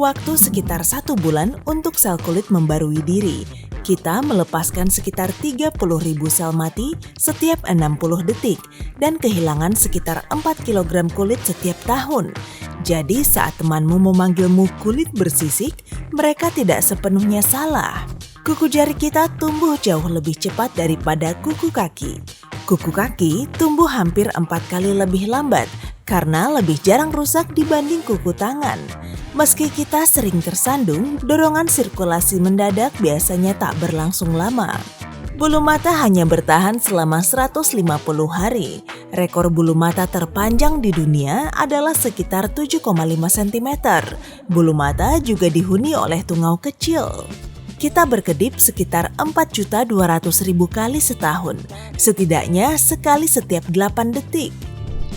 waktu sekitar 1 bulan untuk sel kulit membarui diri. Kita melepaskan sekitar 30.000 sel mati setiap 60 detik dan kehilangan sekitar 4 kg kulit setiap tahun. Jadi saat temanmu memanggilmu kulit bersisik, mereka tidak sepenuhnya salah. Kuku jari kita tumbuh jauh lebih cepat daripada kuku kaki. Kuku kaki tumbuh hampir 4 kali lebih lambat karena lebih jarang rusak dibanding kuku tangan. Meski kita sering tersandung, dorongan sirkulasi mendadak biasanya tak berlangsung lama. Bulu mata hanya bertahan selama 150 hari. Rekor bulu mata terpanjang di dunia adalah sekitar 7,5 cm. Bulu mata juga dihuni oleh tungau kecil. Kita berkedip sekitar 4.200.000 kali setahun, setidaknya sekali setiap 8 detik.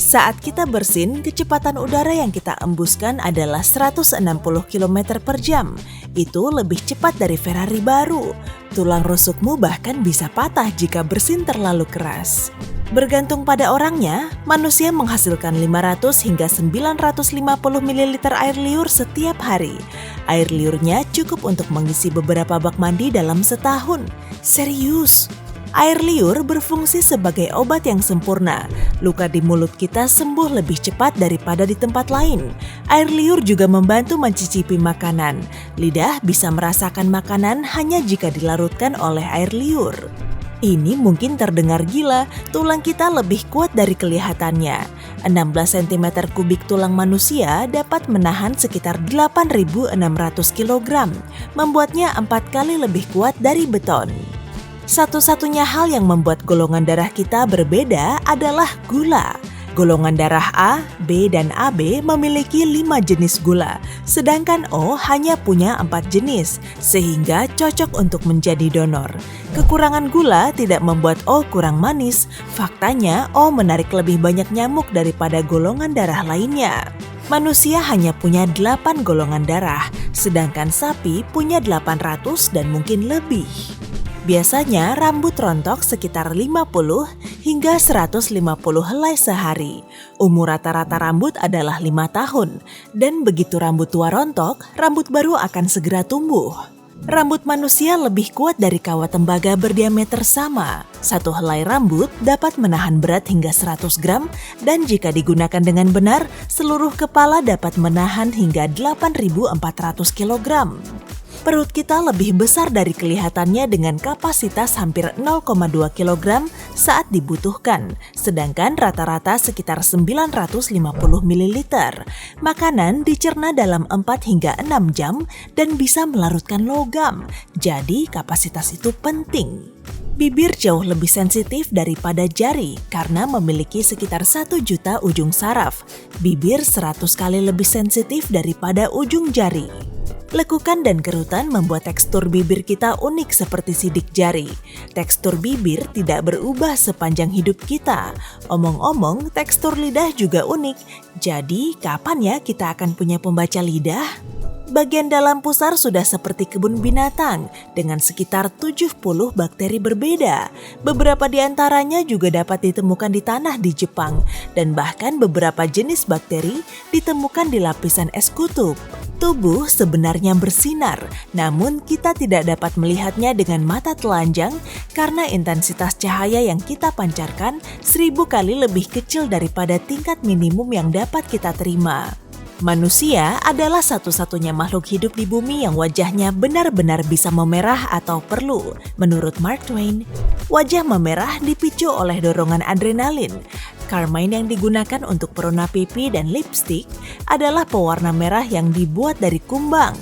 Saat kita bersin, kecepatan udara yang kita embuskan adalah 160 km per jam. Itu lebih cepat dari Ferrari baru. Tulang rusukmu bahkan bisa patah jika bersin terlalu keras. Bergantung pada orangnya, manusia menghasilkan 500 hingga 950 ml air liur setiap hari. Air liurnya cukup untuk mengisi beberapa bak mandi dalam setahun. Serius! Air liur berfungsi sebagai obat yang sempurna. Luka di mulut kita sembuh lebih cepat daripada di tempat lain. Air liur juga membantu mencicipi makanan. Lidah bisa merasakan makanan hanya jika dilarutkan oleh air liur. Ini mungkin terdengar gila, tulang kita lebih kuat dari kelihatannya. 16 cm kubik tulang manusia dapat menahan sekitar 8.600 kg, membuatnya 4 kali lebih kuat dari beton. Satu-satunya hal yang membuat golongan darah kita berbeda adalah gula. Golongan darah A, B, dan AB memiliki 5 jenis gula, sedangkan O hanya punya 4 jenis, sehingga cocok untuk menjadi donor. Kekurangan gula tidak membuat O kurang manis, faktanya O menarik lebih banyak nyamuk daripada golongan darah lainnya. Manusia hanya punya 8 golongan darah, sedangkan sapi punya 800 dan mungkin lebih. Biasanya rambut rontok sekitar 50 hingga 150 helai sehari. Umur rata-rata rambut adalah 5 tahun, dan begitu rambut tua rontok, rambut baru akan segera tumbuh. Rambut manusia lebih kuat dari kawat tembaga berdiameter sama. Satu helai rambut dapat menahan berat hingga 100 gram, dan jika digunakan dengan benar, seluruh kepala dapat menahan hingga 8.400 kg. Perut kita lebih besar dari kelihatannya dengan kapasitas hampir 0,2 kg saat dibutuhkan, sedangkan rata-rata sekitar 950 ml. Makanan dicerna dalam 4 hingga 6 jam dan bisa melarutkan logam, jadi kapasitas itu penting. Bibir jauh lebih sensitif daripada jari karena memiliki sekitar 1 juta ujung saraf. Bibir 100 kali lebih sensitif daripada ujung jari. Lekukan dan kerutan membuat tekstur bibir kita unik seperti sidik jari. Tekstur bibir tidak berubah sepanjang hidup kita. Omong-omong, tekstur lidah juga unik. Jadi, kapan ya kita akan punya pembaca lidah? Bagian dalam pusar sudah seperti kebun binatang dengan sekitar 70 bakteri berbeda. Beberapa di antaranya juga dapat ditemukan di tanah di Jepang dan bahkan beberapa jenis bakteri ditemukan di lapisan es kutub. Tubuh sebenarnya bersinar, namun kita tidak dapat melihatnya dengan mata telanjang karena intensitas cahaya yang kita pancarkan 1000 kali lebih kecil daripada tingkat minimum yang dapat kita terima. Manusia adalah satu-satunya makhluk hidup di bumi yang wajahnya benar-benar bisa memerah atau perlu. Menurut Mark Twain, wajah memerah dipicu oleh dorongan adrenalin. Carmine yang digunakan untuk perona pipi dan lipstik adalah pewarna merah yang dibuat dari kumbang.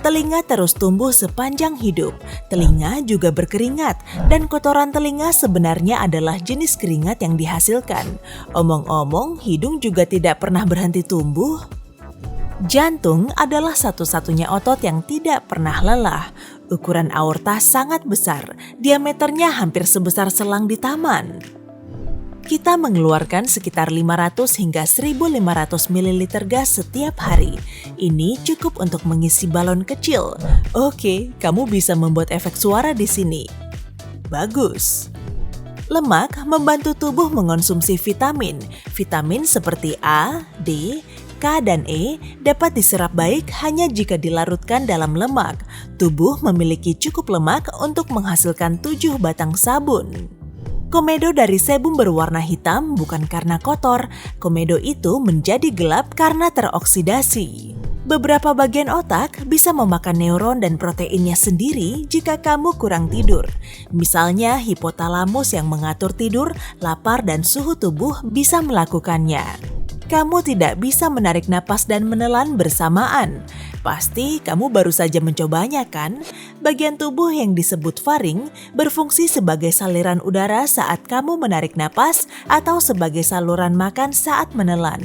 Telinga terus tumbuh sepanjang hidup. Telinga juga berkeringat, dan kotoran telinga sebenarnya adalah jenis keringat yang dihasilkan. Omong-omong, hidung juga tidak pernah berhenti tumbuh. Jantung adalah satu-satunya otot yang tidak pernah lelah. Ukuran aorta sangat besar, diameternya hampir sebesar selang di taman. Kita mengeluarkan sekitar 500 hingga 1.500 ml gas setiap hari. Ini cukup untuk mengisi balon kecil. Oke, kamu bisa membuat efek suara di sini. Bagus. Lemak membantu tubuh mengonsumsi vitamin. Vitamin seperti A, D, K, K dan E dapat diserap baik hanya jika dilarutkan dalam lemak. Tubuh memiliki cukup lemak untuk menghasilkan 7 batang sabun. Komedo dari sebum berwarna hitam bukan karena kotor, komedo itu menjadi gelap karena teroksidasi. Beberapa bagian otak bisa memakan neuron dan proteinnya sendiri jika kamu kurang tidur. Misalnya hipotalamus yang mengatur tidur, lapar, dan suhu tubuh bisa melakukannya. Kamu tidak bisa menarik napas dan menelan bersamaan. Pasti kamu baru saja mencobanya kan? Bagian tubuh yang disebut faring berfungsi sebagai saliran udara saat kamu menarik napas atau sebagai saluran makan saat menelan.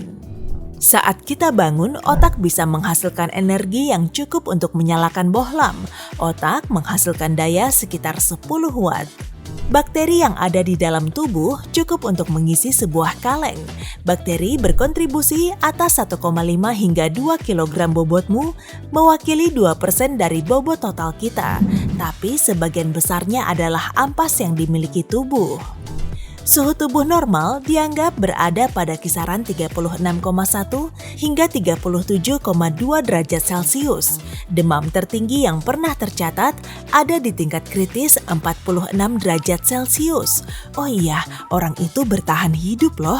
Saat kita bangun, otak bisa menghasilkan energi yang cukup untuk menyalakan bohlam. Otak menghasilkan daya sekitar 10 watt. Bakteri yang ada di dalam tubuh cukup untuk mengisi sebuah kaleng. Bakteri berkontribusi atas 1,5 hingga 2 kg bobotmu, mewakili 2% dari bobot total kita. Tapi sebagian besarnya adalah ampas yang dimiliki tubuh. Suhu tubuh normal dianggap berada pada kisaran 36,1 hingga 37,2 derajat Celcius. Demam tertinggi yang pernah tercatat ada di tingkat kritis 46 derajat Celcius. Oh iya, orang itu bertahan hidup loh.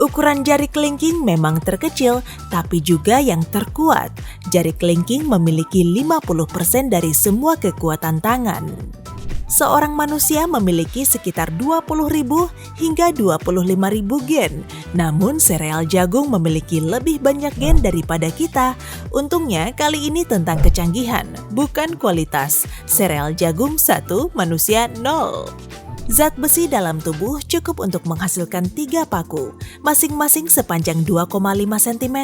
Ukuran jari kelingking memang terkecil, tapi juga yang terkuat. Jari kelingking memiliki 50% dari semua kekuatan tangan. Seorang manusia memiliki sekitar 20.000 hingga 25.000 gen. Namun sereal jagung memiliki lebih banyak gen daripada kita. Untungnya kali ini tentang kecanggihan, bukan kualitas. Sereal jagung 1, manusia 0. Zat besi dalam tubuh cukup untuk menghasilkan 3 paku, masing-masing sepanjang 2,5 cm.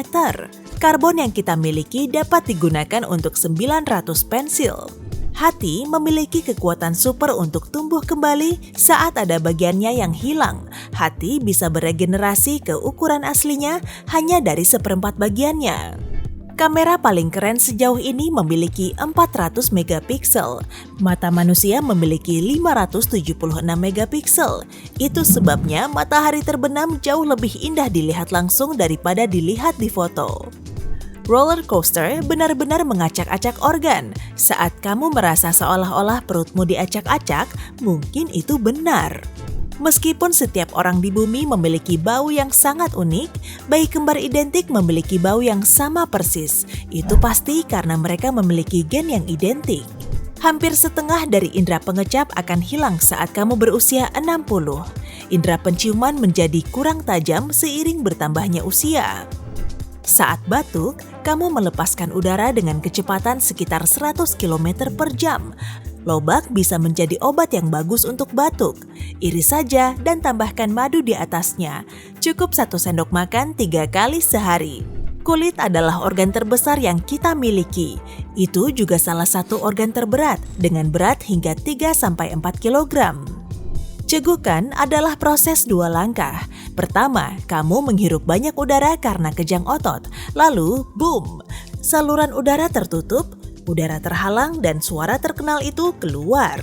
Karbon yang kita miliki dapat digunakan untuk 900 pensil. Hati memiliki kekuatan super untuk tumbuh kembali saat ada bagiannya yang hilang. Hati bisa beregenerasi ke ukuran aslinya hanya dari 1/4 bagiannya. Kamera paling keren sejauh ini memiliki 400 megapiksel. Mata manusia memiliki 576 megapiksel. Itu sebabnya matahari terbenam jauh lebih indah dilihat langsung daripada dilihat di foto. Roller coaster benar-benar mengacak-acak organ. Saat kamu merasa seolah-olah perutmu diacak-acak, mungkin itu benar. Meskipun setiap orang di bumi memiliki bau yang sangat unik, bayi kembar identik memiliki bau yang sama persis. Itu pasti karena mereka memiliki gen yang identik. Hampir setengah dari indera pengecap akan hilang saat kamu berusia 60. Indera penciuman menjadi kurang tajam seiring bertambahnya usia. Saat batuk, kamu melepaskan udara dengan kecepatan sekitar 100 km per jam. Lobak bisa menjadi obat yang bagus untuk batuk. Iris saja dan tambahkan madu di atasnya. Cukup 1 sendok makan 3 kali sehari. Kulit adalah organ terbesar yang kita miliki. Itu juga salah satu organ terberat dengan berat hingga 3-4 kg. Cegukan adalah proses 2 langkah. Pertama, kamu menghirup banyak udara karena kejang otot. Lalu, boom! Saluran udara tertutup, udara terhalang, dan suara terkenal itu keluar.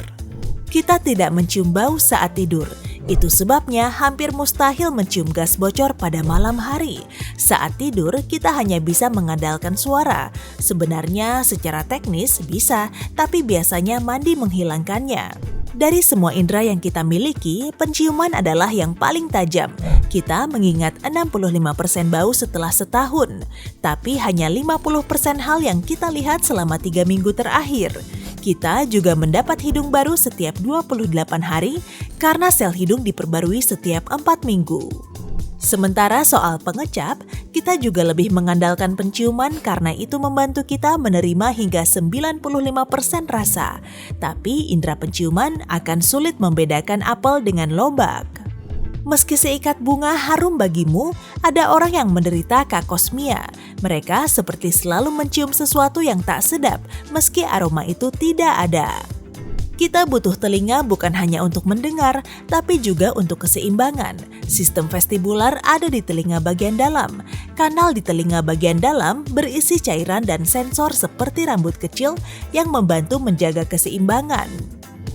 Kita tidak mencium bau saat tidur. Itu sebabnya hampir mustahil mencium gas bocor pada malam hari. Saat tidur, kita hanya bisa mengandalkan suara. Sebenarnya secara teknis bisa, tapi biasanya mandi menghilangkannya. Dari semua indera yang kita miliki, penciuman adalah yang paling tajam. Kita mengingat 65% bau setelah setahun, tapi hanya 50% hal yang kita lihat selama 3 minggu terakhir. Kita juga mendapat hidung baru setiap 28 hari karena sel hidung diperbarui setiap 4 minggu. Sementara soal pengecap, kita juga lebih mengandalkan penciuman karena itu membantu kita menerima hingga 95% rasa. Tapi indera penciuman akan sulit membedakan apel dengan lobak. Meski seikat bunga harum bagimu, ada orang yang menderita kakosmia. Mereka seperti selalu mencium sesuatu yang tak sedap, meski aroma itu tidak ada. Kita butuh telinga bukan hanya untuk mendengar, tapi juga untuk keseimbangan. Sistem vestibular ada di telinga bagian dalam. Kanal di telinga bagian dalam berisi cairan dan sensor seperti rambut kecil yang membantu menjaga keseimbangan.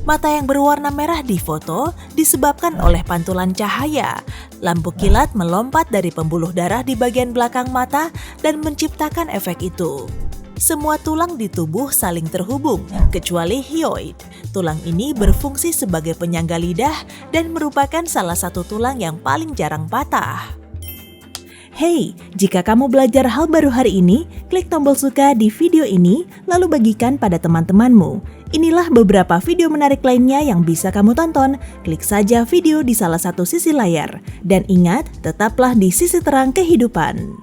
Mata yang berwarna merah di foto disebabkan oleh pantulan cahaya. Lampu kilat melompat dari pembuluh darah di bagian belakang mata dan menciptakan efek itu. Semua tulang di tubuh saling terhubung, kecuali hyoid. Tulang ini berfungsi sebagai penyangga lidah dan merupakan salah satu tulang yang paling jarang patah. Hey, jika kamu belajar hal baru hari ini, klik tombol suka di video ini, lalu bagikan pada teman-temanmu. Inilah beberapa video menarik lainnya yang bisa kamu tonton. Klik saja video di salah satu sisi layar. Dan ingat, tetaplah di sisi terang kehidupan.